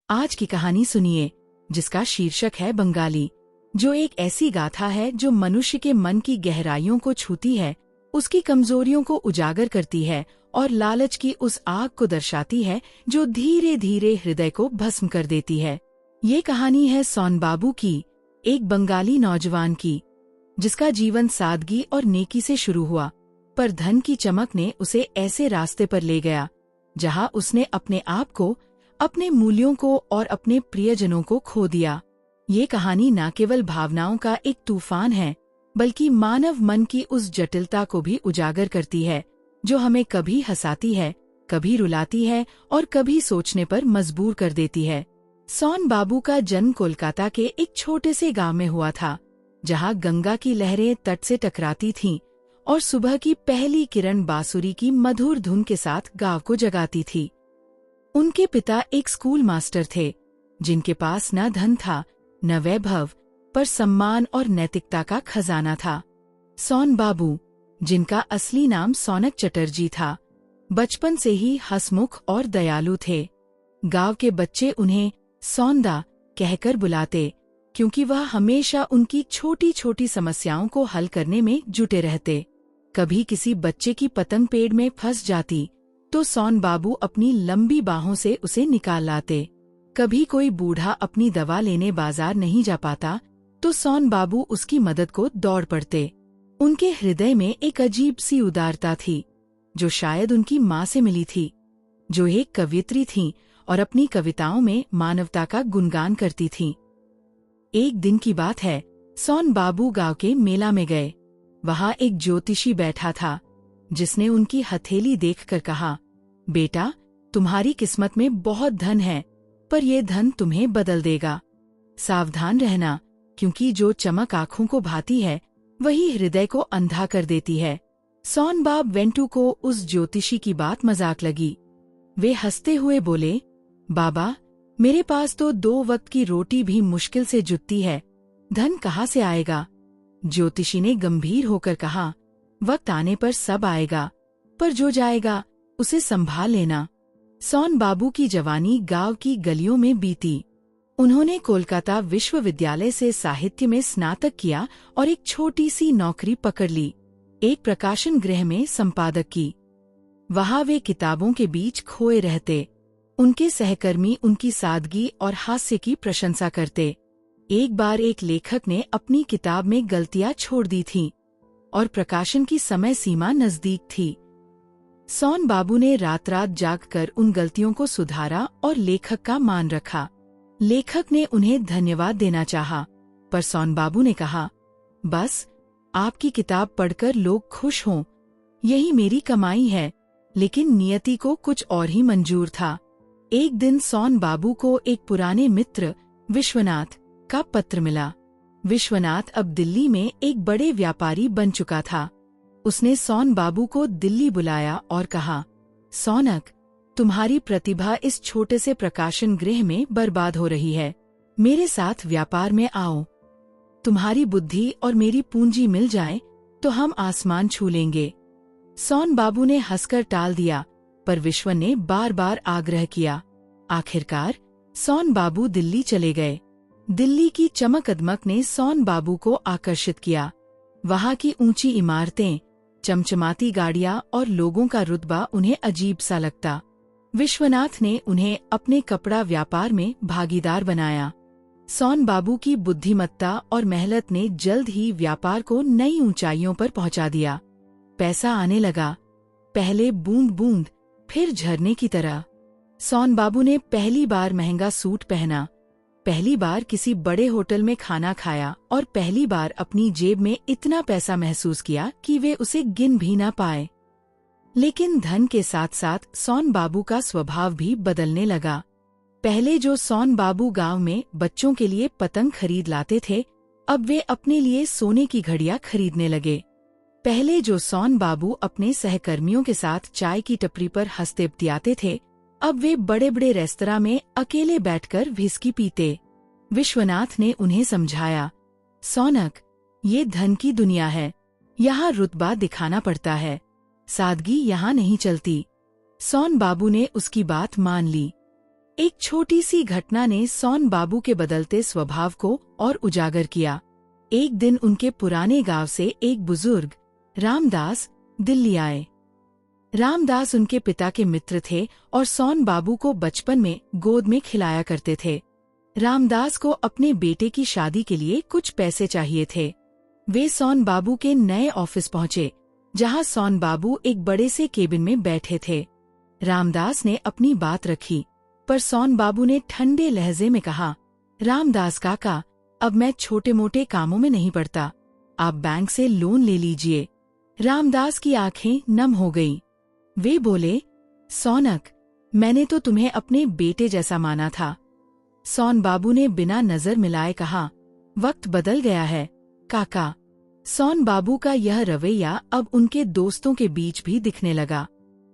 आज की कहानी सुनिए, जिसका शीर्षक है बंगाली, जो एक ऐसी गाथा है जो मनुष्य के मन की गहराइयों को छूती है, उसकी कमजोरियों को उजागर करती है और लालच की उस आग को दर्शाती है जो धीरे धीरे हृदय को भस्म कर देती है। ये कहानी है सोनबाबू की, एक बंगाली नौजवान की, जिसका जीवन सादगी और नेकी से शुरू हुआ, पर धन की चमक ने उसे ऐसे रास्ते पर ले गया जहां उसने अपने आप को, अपने मूल्यों को और अपने प्रियजनों को खो दिया। ये कहानी न केवल भावनाओं का एक तूफान है, बल्कि मानव मन की उस जटिलता को भी उजागर करती है जो हमें कभी हंसाती है, कभी रुलाती है और कभी सोचने पर मजबूर कर देती है। सोनबाबू का जन्म कोलकाता के एक छोटे से गांव में हुआ था, जहां गंगा की लहरें तट से टकराती थीं और सुबह की पहली किरण बांसुरी की मधुर धुन के साथ गांव को जगाती थी। उनके पिता एक स्कूल मास्टर थे, जिनके पास न धन था, न वैभव, पर सम्मान और नैतिकता का खजाना था। सोनबाबू, जिनका असली नाम सोनक चटर्जी था, बचपन से ही हंसमुख और दयालु थे। गांव के बच्चे उन्हें सोंदा कहकर बुलाते, क्योंकि वह हमेशा उनकी छोटी छोटी समस्याओं को हल करने में जुटे रहते। कभी किसी बच्चे की पतंग पेड़ में फंस जाती तो सोनबाबू अपनी लंबी बाहों से उसे निकाल लाते। कभी कोई बूढ़ा अपनी दवा लेने बाजार नहीं जा पाता तो सोनबाबू उसकी मदद को दौड़ पड़ते। उनके हृदय में एक अजीब सी उदारता थी, जो शायद उनकी माँ से मिली थी, जो एक कवयित्री थीं और अपनी कविताओं में मानवता का गुणगान करती थीं। एक दिन की बात है, सोनबाबू गांव के मेला में गए। वहां एक ज्योतिषी बैठा था, जिसने उनकी हथेली देखकर कहा, बेटा, तुम्हारी किस्मत में बहुत धन है, पर यह धन तुम्हें बदल देगा। सावधान रहना, क्योंकि जो चमक आँखों को भाती है, वही हृदय को अंधा कर देती है। सोनबाब वेंटू को उस ज्योतिषी की बात मजाक लगी। वे हंसते हुए बोले, बाबा, मेरे पास तो 2 वक्त की रोटी भी मुश्किल से जुटती है, धन कहाँ से आएगा? ज्योतिषी ने गंभीर होकर कहा, वक्त आने पर सब आएगा, पर जो जाएगा उसे संभाल लेना। सोनबाबू की जवानी गांव की गलियों में बीती। उन्होंने कोलकाता विश्वविद्यालय से साहित्य में स्नातक किया और एक छोटी सी नौकरी पकड़ ली, एक प्रकाशन गृह में संपादक की। वहां वे किताबों के बीच खोए रहते। उनके सहकर्मी उनकी सादगी और हास्य की प्रशंसा करते। एक बार एक लेखक ने अपनी किताब में गलतियां छोड़ दी थीं और प्रकाशन की समय सीमा नजदीक थी। सोनबाबू ने रात रात जागकर उन गलतियों को सुधारा और लेखक का मान रखा। लेखक ने उन्हें धन्यवाद देना चाहा, पर सोनबाबू ने कहा, बस, आपकी किताब पढ़कर लोग खुश हों, यही मेरी कमाई है। लेकिन नियति को कुछ और ही मंजूर था। एक दिन सोनबाबू को एक पुराने मित्र विश्वनाथ का पत्र मिला। विश्वनाथ अब दिल्ली में एक बड़े व्यापारी बन चुका था। उसने सोनबाबू को दिल्ली बुलाया और कहा, सोनक, तुम्हारी प्रतिभा इस छोटे से प्रकाशन गृह में बर्बाद हो रही है। मेरे साथ व्यापार में आओ। तुम्हारी बुद्धि और मेरी पूंजी मिल जाए तो हम आसमान छू लेंगे। सोनबाबू ने हंसकर टाल दिया, पर विश्व ने बार बार आग्रह किया। आखिरकार सोनबाबू दिल्ली चले गए। दिल्ली की चमकदमक ने सोनबाबू को आकर्षित किया। वहां की ऊंची इमारतें, चमचमाती गाड़ियां और लोगों का रुतबा उन्हें अजीब सा लगता। विश्वनाथ ने उन्हें अपने कपड़ा व्यापार में भागीदार बनाया। सोनबाबू की बुद्धिमत्ता और मेहनत ने जल्द ही व्यापार को नई ऊंचाइयों पर पहुंचा दिया। पैसा आने लगा, पहले बूंद बूंद, फिर झरने की तरह। सोनबाबू ने पहली बार महंगा सूट पहना, पहली बार किसी बड़े होटल में खाना खाया और पहली बार अपनी जेब में इतना पैसा महसूस किया कि वे उसे गिन भी न पाए। लेकिन धन के साथ साथ सोनबाबू का स्वभाव भी बदलने लगा। पहले जो सोनबाबू गांव में बच्चों के लिए पतंग खरीद लाते थे, अब वे अपने लिए सोने की घड़ियां खरीदने लगे। पहले जो सोनबाबू अपने सहकर्मियों के साथ चाय की टपरी पर हंसते बतियाते थे, अब वे बड़े बड़े रेस्तरां में अकेले बैठकर व्हिस्की पीते। विश्वनाथ ने उन्हें समझाया, सोनक, ये धन की दुनिया है, यहाँ रुतबा दिखाना पड़ता है, सादगी यहाँ नहीं चलती। सोनबाबू ने उसकी बात मान ली। एक छोटी सी घटना ने सोन बाबू के बदलते स्वभाव को और उजागर किया। एक दिन उनके पुराने गांव से एक बुजुर्ग रामदास दिल्ली आए। रामदास उनके पिता के मित्र थे और सोन बाबू को बचपन में गोद में खिलाया करते थे। रामदास को अपने बेटे की शादी के लिए कुछ पैसे चाहिए थे। वे सोन बाबू के नए ऑफिस पहुंचे, जहां सोन बाबू एक बड़े से केबिन में बैठे थे। रामदास ने अपनी बात रखी, पर सोन बाबू ने ठंडे लहजे में कहा, रामदास काका, अब मैं छोटे मोटे कामों में नहीं पड़ता, आप बैंक से लोन ले लीजिए। रामदास की आंखें नम हो गईं। वे बोले, सोनक, मैंने तो तुम्हें अपने बेटे जैसा माना था। सोन बाबू ने बिना नजर मिलाए कहा, वक्त बदल गया है काका। सोन बाबू का यह रवैया अब उनके दोस्तों के बीच भी दिखने लगा।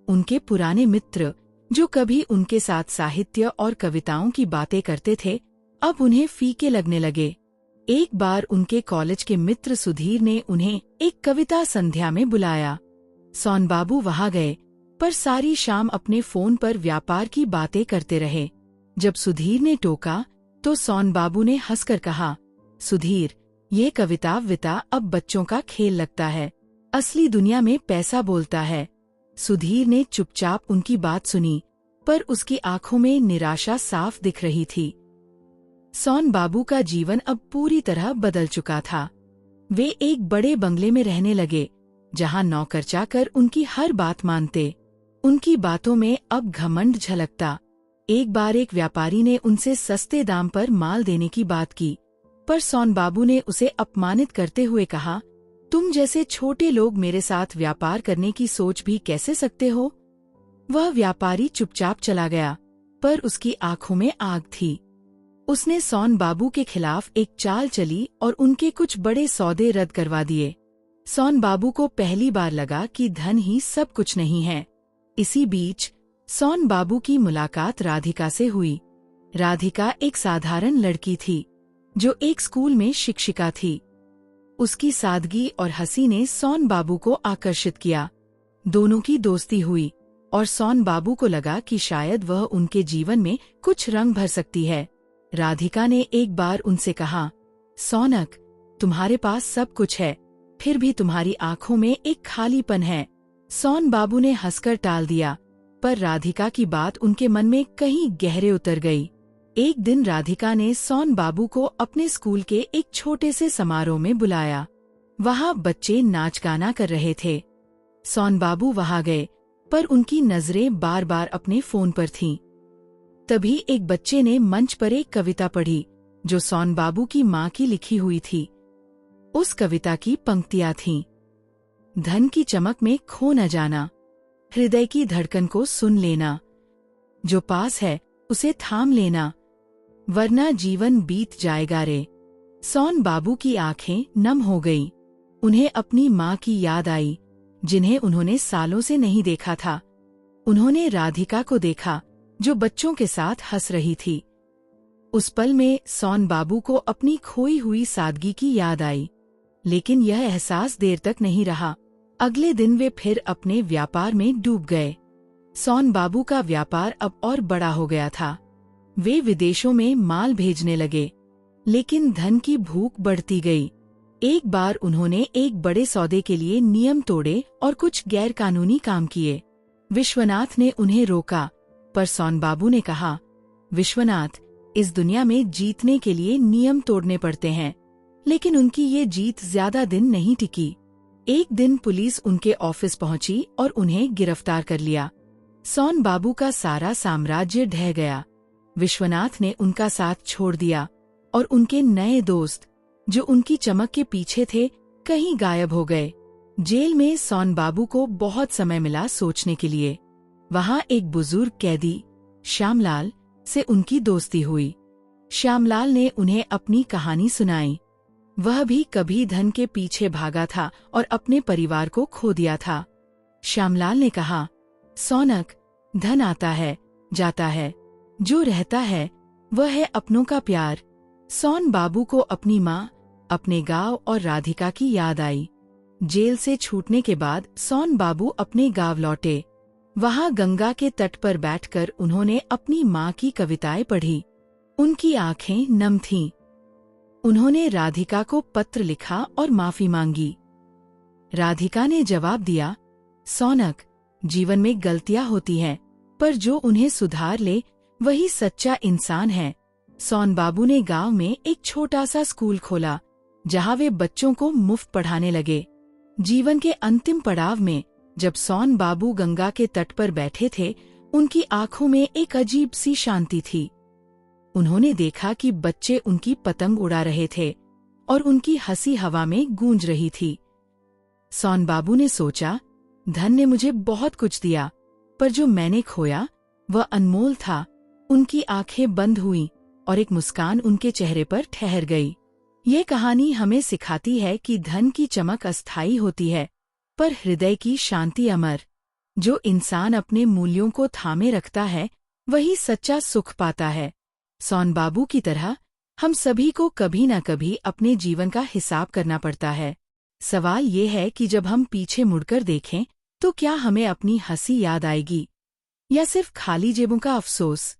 उनके पुराने मित्र, जो कभी उनके साथ साहित्य और कविताओं की बातें करते थे, अब उन्हें फीके लगने लगे। एक बार उनके कॉलेज के मित्र सुधीर ने उन्हें एक कविता संध्या में बुलाया। सोन बाबू वहां गए, पर सारी शाम अपने फोन पर व्यापार की बातें करते रहे। जब सुधीर ने टोका, तो सोन बाबू ने हंसकर कहा, सुधीर, ये कविता विता अब बच्चों का खेल लगता है, असली दुनिया में पैसा बोलता है। सुधीर ने चुपचाप उनकी बात सुनी, पर उसकी आंखों में निराशा साफ दिख रही थी। सोन बाबू का जीवन अब पूरी तरह बदल चुका था। वे एक बड़े बंगले में रहने लगे, जहां नौकर चाकर उनकी हर बात मानते। उनकी बातों में अब घमंड झलकता। एक बार एक व्यापारी ने उनसे सस्ते दाम पर माल देने की बात की, पर सोन बाबू ने उसे अपमानित करते हुए कहा, तुम जैसे छोटे लोग मेरे साथ व्यापार करने की सोच भी कैसे सकते हो। वह व्यापारी चुपचाप चला गया, पर उसकी आंखों में आग थी। उसने सोन बाबू के खिलाफ एक चाल चली और उनके कुछ बड़े सौदे रद्द करवा दिए। सोन बाबू को पहली बार लगा कि धन ही सब कुछ नहीं है। इसी बीच सोन बाबू की मुलाकात राधिका से हुई। राधिका एक साधारण लड़की थी, जो एक स्कूल में शिक्षिका थी। उसकी सादगी और हंसी ने सोन बाबू को आकर्षित किया। दोनों की दोस्ती हुई और सोन बाबू को लगा कि शायद वह उनके जीवन में कुछ रंग भर सकती है। राधिका ने एक बार उनसे कहा, सोनक, तुम्हारे पास सब कुछ है, फिर भी तुम्हारी आंखों में एक खालीपन है। सोन बाबू ने हंसकर टाल दिया, पर राधिका की बात उनके मन में कहीं गहरे उतर गई। एक दिन राधिका ने सोन बाबू को अपने स्कूल के एक छोटे से समारोह में बुलाया। वहां बच्चे नाच गाना कर रहे थे। सोन बाबू वहां गए, पर उनकी नजरें बार बार अपने फोन पर थीं। तभी एक बच्चे ने मंच पर एक कविता पढ़ी, जो सोन बाबू की माँ की लिखी हुई थी। उस कविता की पंक्तियां थीं, धन की चमक में खो न जाना, हृदय की धड़कन को सुन लेना, जो पास है उसे थाम लेना, वरना जीवन बीत जाएगा रे। सोन बाबू की आंखें नम हो गईं। उन्हें अपनी माँ की याद आई, जिन्हें उन्होंने सालों से नहीं देखा था। उन्होंने राधिका को देखा, जो बच्चों के साथ हंस रही थी। उस पल में सोन बाबू को अपनी खोई हुई सादगी की याद आई। लेकिन यह एहसास देर तक नहीं रहा। अगले दिन वे फिर अपने व्यापार में डूब गए। सोन बाबू का व्यापार अब और बड़ा हो गया था। वे विदेशों में माल भेजने लगे, लेकिन धन की भूख बढ़ती गई। एक बार उन्होंने एक बड़े सौदे के लिए नियम तोड़े और कुछ गैरकानूनी काम किए। विश्वनाथ ने उन्हें रोका, पर सोन बाबू ने कहा, विश्वनाथ, इस दुनिया में जीतने के लिए नियम तोड़ने पड़ते हैं। लेकिन उनकी ये जीत ज्यादा दिन नहीं टिकी। एक दिन पुलिस उनके ऑफिस पहुंची और उन्हें गिरफ्तार कर लिया। सोन बाबू का सारा साम्राज्य ढह गया। विश्वनाथ ने उनका साथ छोड़ दिया और उनके नए दोस्त, जो उनकी चमक के पीछे थे, कहीं गायब हो गए। जेल में सोन बाबू को बहुत समय मिला सोचने के लिए। वहां एक बुजुर्ग कैदी, श्यामलाल, से उनकी दोस्ती हुई। श्यामलाल ने उन्हें अपनी कहानी सुनाई। वह भी कभी धन के पीछे भागा था और अपने परिवार को खो दिया था। श्यामलाल ने कहा, सोनक, धन आता है, जाता है, जो रहता है वह है अपनों का प्यार। सोन बाबू को अपनी माँ, अपने गांव और राधिका की याद आई। जेल से छूटने के बाद सोन बाबू अपने गांव लौटे। वहां गंगा के तट पर बैठकर उन्होंने अपनी माँ की कविताएं पढ़ी। उनकी आंखें नम थीं। उन्होंने राधिका को पत्र लिखा और माफी मांगी। राधिका ने जवाब दिया, सौनक, जीवन में गलतियां होती हैं, पर जो उन्हें सुधार ले वही सच्चा इंसान है। सोनबाबू ने गांव में एक छोटा सा स्कूल खोला, जहां वे बच्चों को मुफ्त पढ़ाने लगे। जीवन के अंतिम पड़ाव में जब सोनबाबू गंगा के तट पर बैठे थे, उनकी आंखों में एक अजीब सी शांति थी। उन्होंने देखा कि बच्चे उनकी पतंग उड़ा रहे थे और उनकी हंसी हवा में गूंज रही थी। सोनबाबू ने सोचा, धन ने मुझे बहुत कुछ दिया, पर जो मैंने खोया वह अनमोल था। उनकी आंखें बंद हुईं और एक मुस्कान उनके चेहरे पर ठहर गई। ये कहानी हमें सिखाती है कि धन की चमक अस्थायी होती है, पर हृदय की शांति अमर। जो इंसान अपने मूल्यों को थामे रखता है वही सच्चा सुख पाता है। सोनबाबू की तरह हम सभी को कभी न कभी अपने जीवन का हिसाब करना पड़ता है। सवाल ये है कि जब हम पीछे मुड़कर देखें तो क्या हमें अपनी हंसी याद आएगी या सिर्फ खाली जेबों का अफसोस।